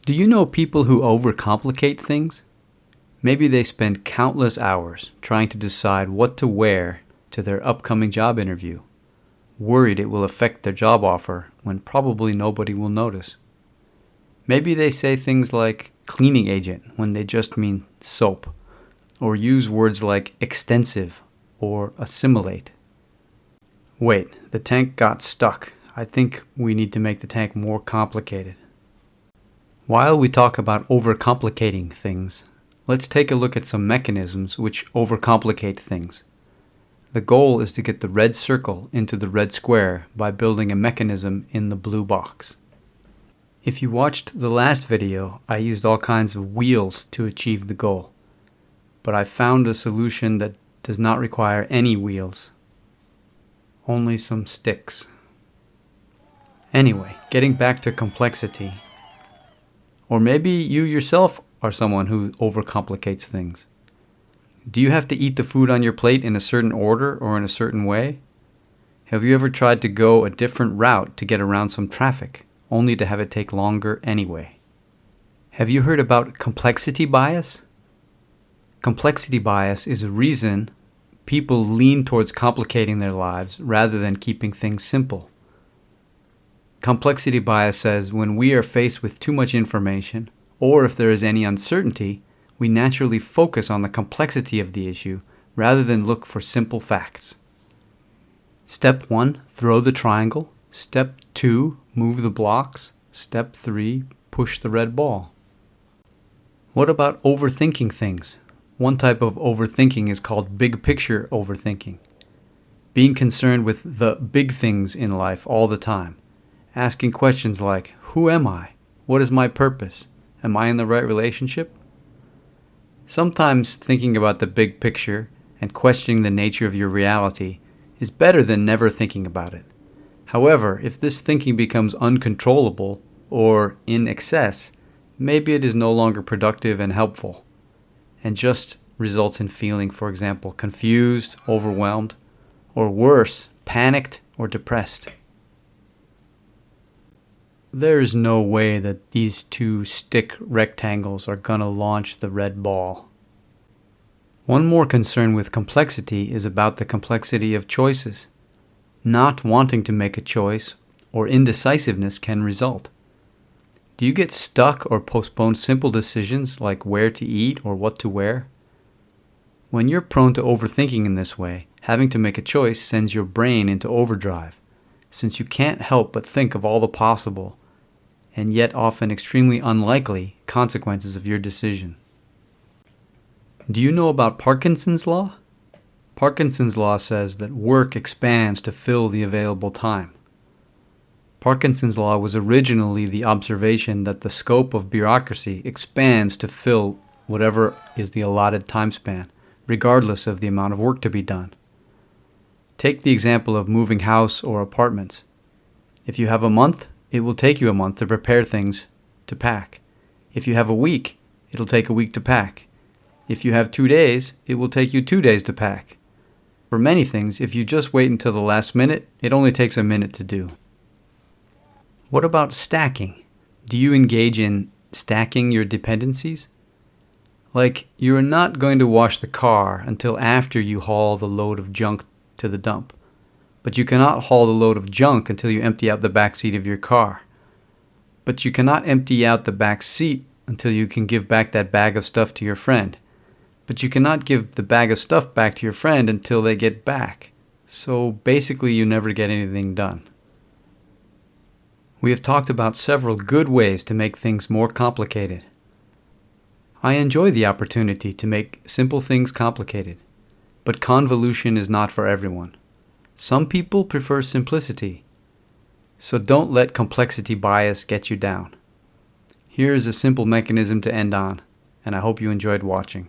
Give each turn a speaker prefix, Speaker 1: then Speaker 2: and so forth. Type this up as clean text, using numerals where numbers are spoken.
Speaker 1: Do you know people who overcomplicate things? Maybe they spend countless hours trying to decide what to wear to their upcoming job interview, worried it will affect their job offer when probably nobody will notice. Maybe they say things like cleaning agent when they just mean soap, or use words like extensive or assimilate. Wait, the tank got stuck. I think we need to make the tank more complicated. While we talk about overcomplicating things, let's take a look at some mechanisms which overcomplicate things. The goal is to get the red circle into the red square by building a mechanism in the blue box. If you watched the last video, I used all kinds of wheels to achieve the goal, but I found a solution that does not require any wheels, only some sticks. Anyway, getting back to complexity. Or maybe you yourself are someone who overcomplicates things. Do you have to eat the food on your plate in a certain order or in a certain way? Have you ever tried to go a different route to get around some traffic, only to have it take longer anyway? Have you heard about complexity bias? Complexity bias is a reason people lean towards complicating their lives rather than keeping things simple. Complexity bias says when we are faced with too much information, or if there is any uncertainty, we naturally focus on the complexity of the issue rather than look for simple facts. Step 1, throw the triangle. Step 2, move the blocks. Step 3, push the red ball. What about overthinking things? One type of overthinking is called big picture overthinking. Being concerned with the big things in life all the time. Asking questions like, who am I? What is my purpose? Am I in the right relationship? Sometimes thinking about the big picture and questioning the nature of your reality is better than never thinking about it. However, if this thinking becomes uncontrollable or in excess, maybe it is no longer productive and helpful, and just results in feeling, for example, confused, overwhelmed, or worse, panicked or depressed. There is no way that these two stick rectangles are going to launch the red ball. One more concern with complexity is about the complexity of choices. Not wanting to make a choice or indecisiveness can result. Do you get stuck or postpone simple decisions like where to eat or what to wear? When you're prone to overthinking in this way, having to make a choice sends your brain into overdrive, since you can't help but think of all the possible and yet often extremely unlikely consequences of your decision. Do you know about Parkinson's law? Parkinson's law says that work expands to fill the available time. Parkinson's law was originally the observation that the scope of bureaucracy expands to fill whatever is the allotted time span, regardless of the amount of work to be done. Take the example of moving house or apartments. If you have a month, it will take you a month to prepare things to pack. If you have a week, it'll take a week to pack. If you have 2 days, it will take you 2 days to pack. For many things, if you just wait until the last minute, it only takes a minute to do. What about stacking? Do you engage in stacking your dependencies? Like, you're not going to wash the car until after you haul the load of junk to the dump. But you cannot haul the load of junk until you empty out the back seat of your car. But you cannot empty out the back seat until you can give back that bag of stuff to your friend. But you cannot give the bag of stuff back to your friend until they get back. So basically you never get anything done. We have talked about several good ways to make things more complicated. I enjoy the opportunity to make simple things complicated, but convolution is not for everyone. Some people prefer simplicity, so don't let complexity bias get you down. Here is a simple mechanism to end on, and I hope you enjoyed watching.